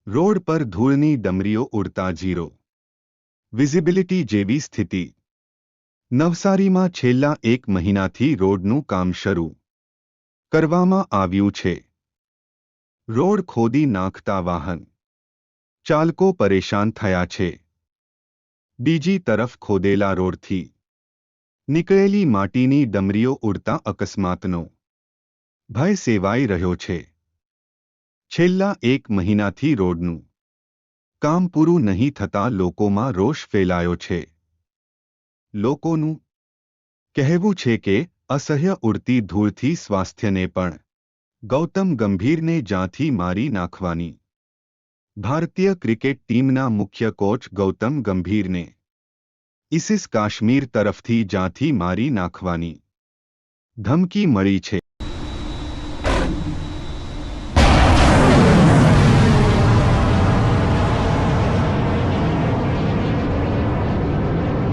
Road પર ધૂળની ડમરીઓ ઉડતા જીરો વિઝિબિલિટી જેવી સ્થિતિ। નવસારીમાં છેલ્લા 1 મહિનાથી રોડનું કામ શરૂ કરવામાં આવ્યું છે। રોડ ખોદી નાખતા વાહન ચાલકો પરેશાન થયા છે। બીજી તરફ ખોદેલા રોડથી નીકળેલી માટીની ડમરીઓ ઉડતા અકસ્માતનો ભય સેવાઈ રહ્યો છે। છેલ્લા 1 મહિનાથી રોડનું કામ પૂરું નહીં થતાં લોકોમાં રોષ ફેલાયો છે। લોકોનું કહેવું છે કે અસહ્ય ઉડતી ધૂળથી સ્વાસ્થ્યને પણ ગૌતમ ગંભીરને જાથી મારી નાખવાની ભારતીય ક્રિકેટ ટીમના મુખ્ય કોચ ગૌતમ ગંભીરને ઇસીસ કાશ્મીર તરફથી જાથી મારી નાખવાની ધમકી મળી છે।